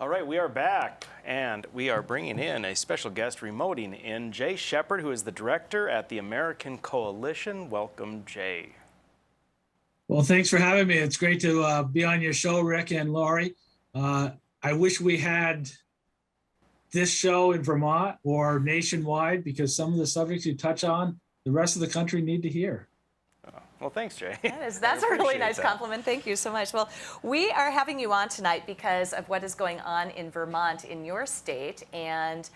All right, we are back, and we are bringing in a special guest, remoting in, Jay Shepard, who is the director at the American Coalition. Welcome, Jay. Well, thanks for having me. It's great to be on your show, Rick and Laurie. I wish we had this show in Vermont or nationwide, because some of the subjects you touch on, the rest of the country need to hear. Well, thanks, Jay. That's a really nice compliment. Thank you so much. Well, we are having you on tonight because of what is going on in Vermont, in your state. And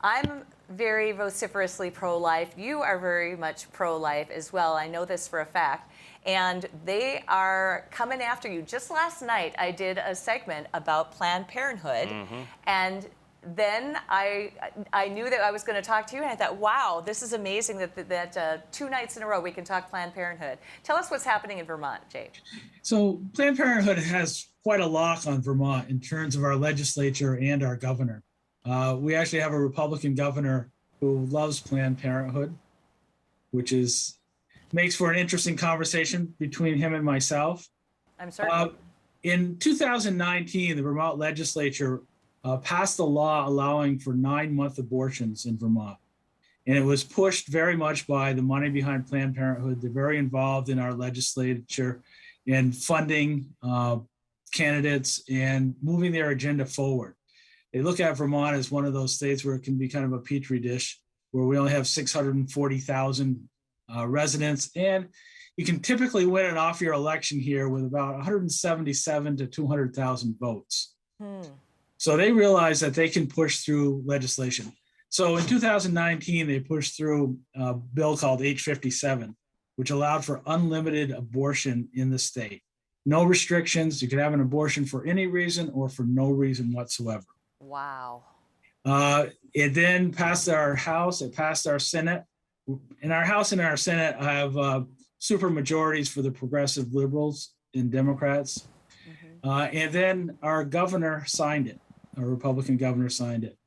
I'm very vociferously pro-life. You are very much pro-life as well. I know this for a fact. And they are coming after you. Just last night, I did a segment about Planned Parenthood. And then I knew that I was going to talk to you, and I thought, wow, this is amazing that 2 nights in a row we can talk Planned Parenthood. Tell us what's happening in Vermont, Jay. So Planned Parenthood has quite a lock on Vermont in terms of our legislature and our governor. We actually have a Republican governor who loves Planned Parenthood, which makes for an interesting conversation between him and myself. I'm sorry. In 2019, the Vermont legislature passed a law allowing for 9-month abortions in Vermont. And it was pushed very much by the money behind Planned Parenthood. They're very involved in our legislature in funding candidates and moving their agenda forward. They look at Vermont as one of those states where it can be kind of a petri dish, where we only have 640,000 residents. And you can typically win an off-year election here with about 177 to 200,000 votes. So they realized that they can push through legislation. So in 2019, they pushed through a bill called H57, which allowed for unlimited abortion in the state. No restrictions. You could have an abortion for any reason or for no reason whatsoever. Wow. It then passed our House. It passed our Senate. In our House and our Senate, I have super majorities for the progressive liberals and Democrats. And then our governor signed it. Our Republican governor signed it.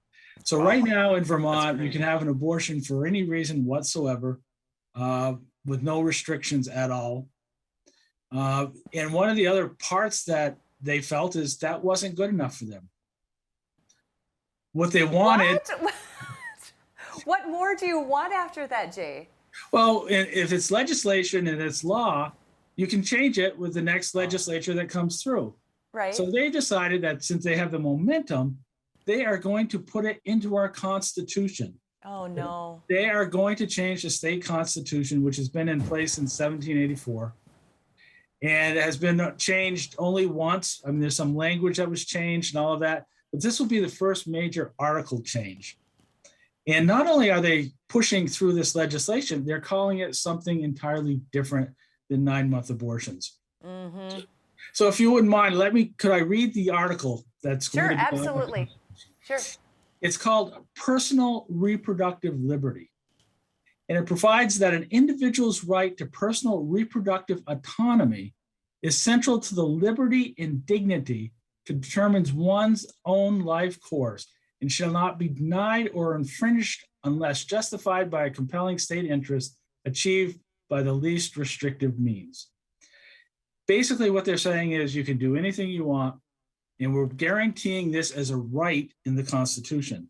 So right now in Vermont, you can have an abortion for any reason whatsoever, with no restrictions at all. And one of the other parts that they felt is that wasn't good enough for them. What they wanted. What more do you want after that, Jay? Well, if it's legislation and it's law, you can change it with the next legislature that comes through. Right. So they decided that since they have the momentum, they are going to put it into our Constitution. Oh, no. They are going to change the state constitution, which has been in place since 1784. And it has been changed only once. I mean, there's some language that was changed and all of that, but this will be the first major article change. And not only are they pushing through this legislation, they're calling it something entirely different than 9-month abortions. So if you wouldn't mind, could I read the article that's going to be absolutely. Sure. It's called Personal Reproductive Liberty. And it provides that an individual's right to personal reproductive autonomy is central to the liberty and dignity to determine one's own life course and shall not be denied or infringed unless justified by a compelling state interest achieved by the least restrictive means. Basically, what they're saying is you can do anything you want, and we're guaranteeing this as a right in the Constitution.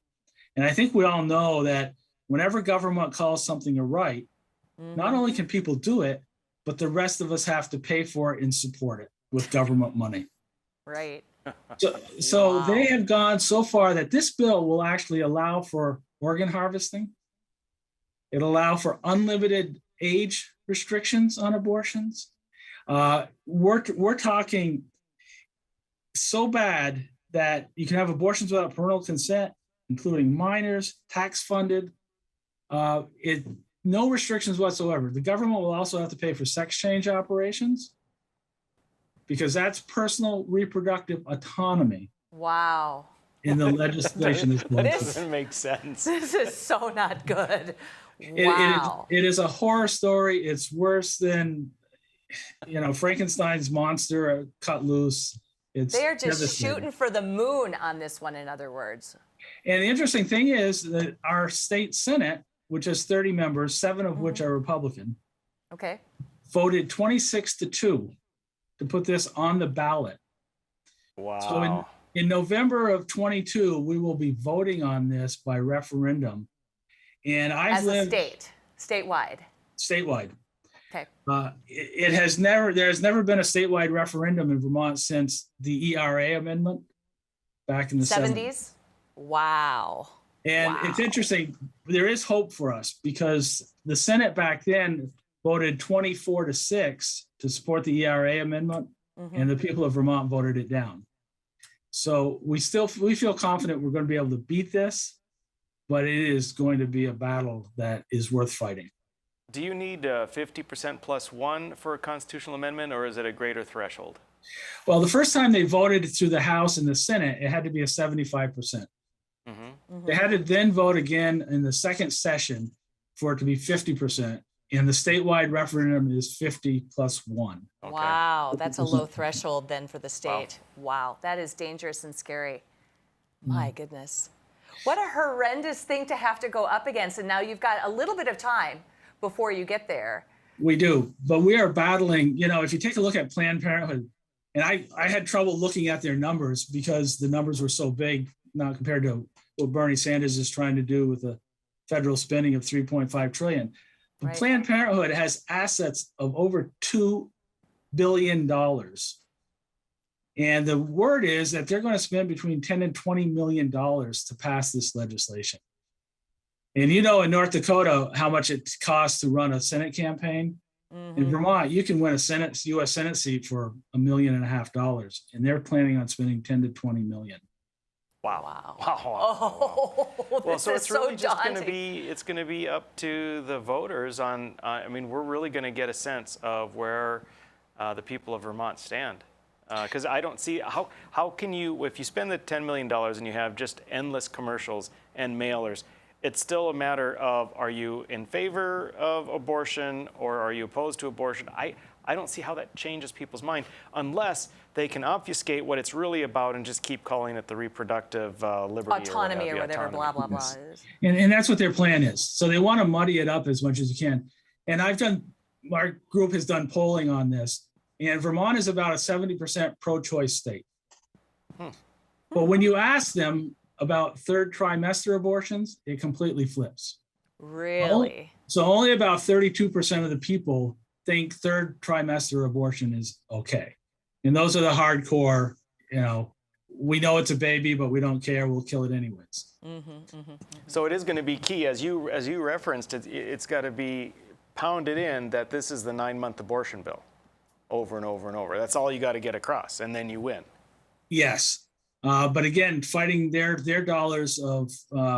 And I think we all know that whenever government calls something a right, not only can people do it, but the rest of us have to pay for it and support it with government money. Right. So they have gone so far that this bill will actually allow for organ harvesting. It'll allow for unlimited age restrictions on abortions. We're talking so bad that you can have abortions without parental consent, including minors, tax funded, no restrictions whatsoever. The government will also have to pay for sex change operations because that's personal reproductive autonomy. Wow. In the legislation. That doesn't make sense. This is so not good. Wow. It is a horror story. It's worse than, Frankenstein's monster cut loose. They are just shooting for the moon on this one, in other words. And the interesting thing is that our state Senate, which has 30 members, 7 of which are Republican, voted 26-2 to put this on the ballot. Wow. So in November of 22, we will be voting on this by referendum. And I've As lived a statewide. statewide. Okay. There's never been a statewide referendum in Vermont since the ERA amendment back in the 70s. Wow. And It's interesting. There is hope for us because the Senate back then voted 24-6 to support the ERA amendment, and the people of Vermont voted it down. So we feel confident we're going to be able to beat this, but it is going to be a battle that is worth fighting. Do you need 50% plus one for a constitutional amendment, or is it a greater threshold? Well, the first time they voted through the House and the Senate, it had to be a 75%. They had to then vote again in the second session for it to be 50%. And the statewide referendum is 50 plus one. Okay. Wow, that's a low threshold then for the state. Wow, that is dangerous and scary. My goodness. What a horrendous thing to have to go up against. And now you've got a little bit of time before you get there. We do, but we are battling, if you take a look at Planned Parenthood, and I had trouble looking at their numbers because the numbers were so big, not compared to what Bernie Sanders is trying to do with the federal spending of $3.5 trillion. But Planned Parenthood has assets of over $2 billion. And the word is that they're going to spend between $10 and $20 million to pass this legislation. And in North Dakota, how much it costs to run a Senate campaign. In Vermont, you can win a U.S. Senate seat for $1.5 million, and they're planning on spending $10 to $20 million. Wow. Oh, well, so it's really just daunting. going to be up to the voters on, we're really going to get a sense of where the people of Vermont stand. Because I don't see, how can you, if you spend the $10 million and you have just endless commercials and mailers, it's still a matter of, are you in favor of abortion or are you opposed to abortion? I don't see how that changes people's mind unless they can obfuscate what it's really about and just keep calling it the reproductive liberty autonomy or whatever, blah, blah, blah. And that's what their plan is. So they want to muddy it up as much as you can. And our group has done polling on this, and Vermont is about a 70% pro-choice state. But when you ask them about third trimester abortions, it completely flips. Really? So only about 32% of the people think third trimester abortion is okay. And those are the hardcore, we know it's a baby, but we don't care. We'll kill it anyways. So it is going to be key, as you referenced, it's got to be pounded in that this is the 9-month abortion bill over and over and over. That's all you got to get across, and then you win. Yes. But again, fighting their dollars of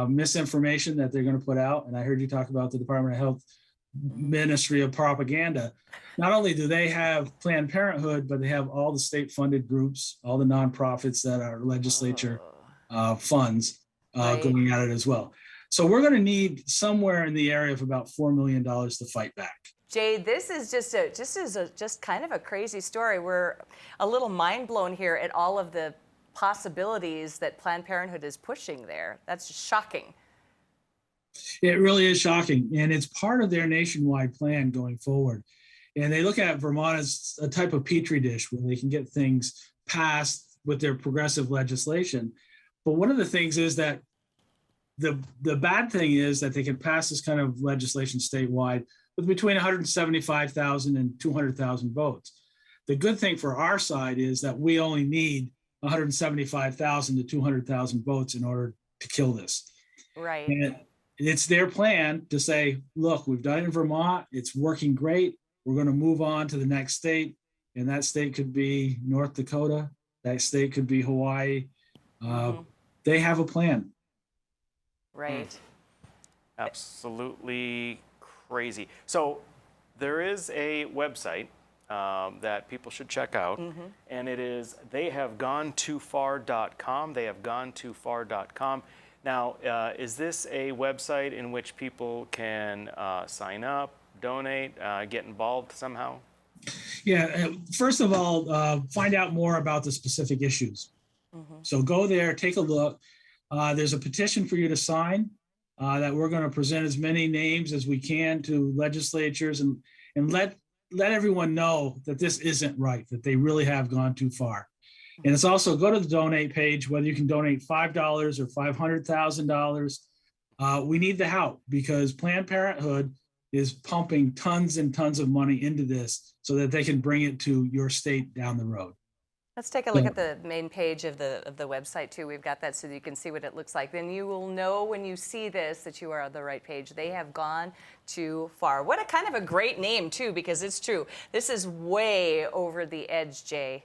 misinformation that they're going to put out. And I heard you talk about the Department of Health Ministry of Propaganda. Not only do they have Planned Parenthood, but they have all the state-funded groups, all the nonprofits that our legislature funds going at it as well. So we're going to need somewhere in the area of about $4 million to fight back. Jay, this is just kind of a crazy story. We're a little mind blown here at all of the possibilities that Planned Parenthood is pushing there. That's just shocking. It really is shocking. And it's part of their nationwide plan going forward. And they look at Vermont as a type of petri dish where they can get things passed with their progressive legislation. But one of the things is that the bad thing is that they can pass this kind of legislation statewide with between 175,000 and 200,000 votes. The good thing for our side is that we only need 175,000 to 200,000 votes in order to kill this. Right. And it's their plan to say, look, we've done it in Vermont. It's working great. We're going to move on to the next state. And that state could be North Dakota. That state could be Hawaii. They have a plan. Right. Absolutely crazy. So there is a website that people should check out, and it is theyhavegonetoofar.com. Theyhavegonetoofar.com. Now, is this a website in which people can sign up, donate, get involved somehow? Yeah. First of all, find out more about the specific issues. So go there, take a look. There's a petition for you to sign that we're going to present as many names as we can to legislatures and let everyone know that this isn't right, that they really have gone too far. And it's also, go to the donate page, whether you can donate $5 or $500,000. We need the help because Planned Parenthood is pumping tons and tons of money into this so that they can bring it to your state down the road. Let's take a look at the main page of the website too. We've got that so that you can see what it looks like. Then you will know when you see this that you are on the right page. They have gone too far. What a kind of a great name too, because it's true. This is way over the edge, Jay.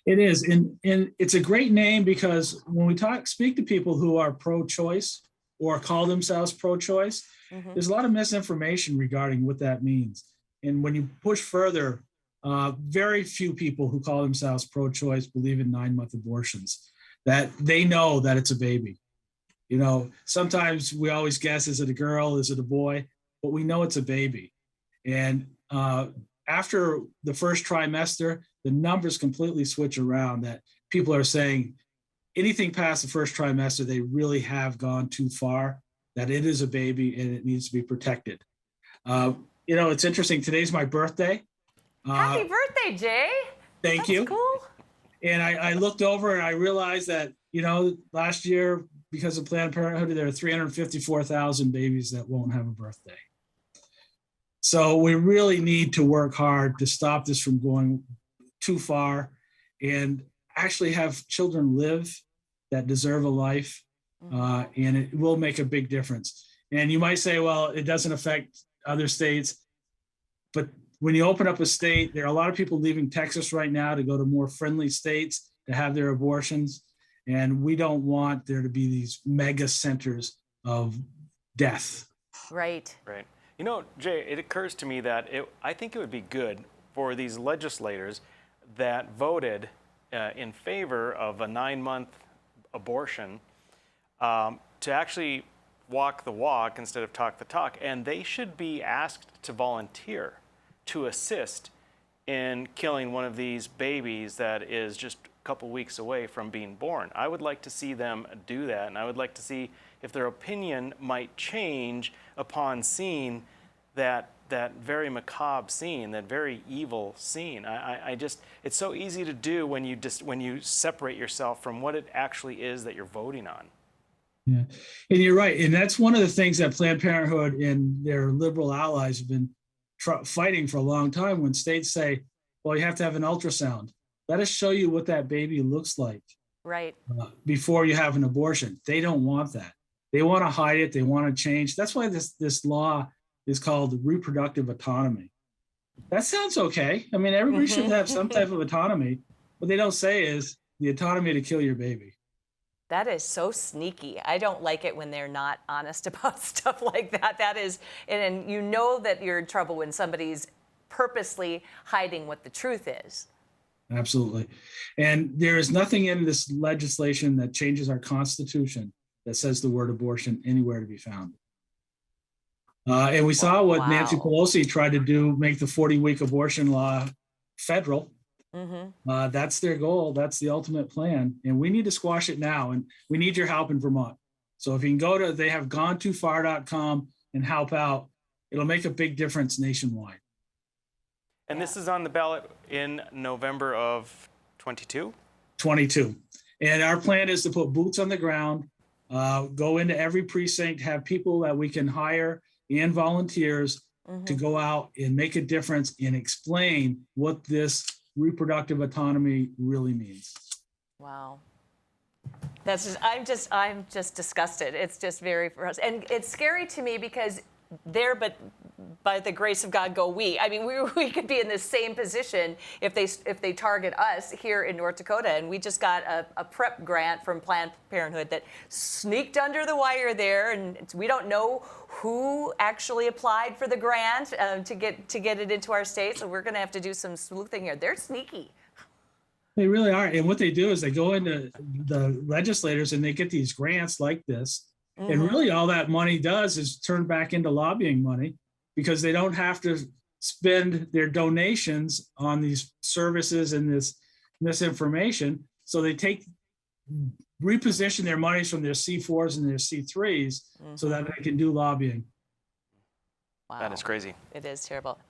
It is, and it's a great name because when we speak to people who are pro-choice or call themselves pro-choice, there's a lot of misinformation regarding what that means. And when you push further, very few people who call themselves pro-choice believe in 9-month abortions, that they know that it's a baby. You know, sometimes we always guess, is it a girl, is it a boy? But we know it's a baby. And after the first trimester, the numbers completely switch around, that people are saying anything past the first trimester, they really have gone too far, that it is a baby and it needs to be protected. You know, it's interesting. Today's my birthday. Happy birthday, Jay. Thank you. That's cool. And I looked over and I realized that, you know, last year, because of Planned Parenthood, there are 354,000 babies that won't have a birthday. So we really need to work hard to stop this from going too far and actually have children live that deserve a life. And it will make a big difference. And you might say, well, it doesn't affect other states. But when you open up a state, there are a lot of people leaving Texas right now to go to more friendly states to have their abortions. And we don't want there to be these mega centers of death. Right. Right. You know, Jay, it occurs to me that I think it would be good for these legislators that voted in favor of a 9-month abortion to actually walk the walk instead of talk the talk. And they should be asked to volunteer to assist in killing one of these babies that is just a couple weeks away from being born. I would like to see them do that, and I would like to see if their opinion might change upon seeing that very macabre scene, that very evil scene. I just, it's so easy to do when you separate yourself from what it actually is that you're voting on. Yeah, and you're right. And that's one of the things that Planned Parenthood and their liberal allies have been fighting for a long time. When states say, well, you have to have an ultrasound. Let us show you what that baby looks like. Right. Before you have an abortion. They don't want that. They want to hide it. They want to change. That's why this law is called reproductive autonomy. That sounds okay. I mean, everybody should have some type of autonomy. What they don't say is the autonomy to kill your baby. That is so sneaky. I don't like it when they're not honest about stuff like that. That is, and you know that you're in trouble when somebody's purposely hiding what the truth is. Absolutely. And there is nothing in this legislation that changes our Constitution that says the word abortion anywhere to be found. And we saw what Nancy Pelosi tried to do, make the 40-week abortion law federal. That's their goal. That's the ultimate plan. And we need to squash it now. And we need your help in Vermont. So if you can go to theyhavegonetoofar.com and help out, it'll make a big difference nationwide. And this is on the ballot in November of 22? 22. And our plan is to put boots on the ground, go into every precinct, have people that we can hire and volunteers to go out and make a difference and explain what this reproductive autonomy really means. Wow. That's just, I'm just disgusted. It's just very, and it's scary to me because but by the grace of God go we. I mean, we could be in the same position if they target us here in North Dakota. And we just got a prep grant from Planned Parenthood that sneaked under the wire there, and we don't know who actually applied for the grant to get it into our state. So we're going to have to do some sleuthing here. They're sneaky. They really are. And what they do is they go into the legislators and they get these grants like this. And really all that money does is turn back into lobbying money, because they don't have to spend their donations on these services and this misinformation. So they reposition their monies from their C4s and their C3s so that they can do lobbying. Wow. That is crazy. It is terrible.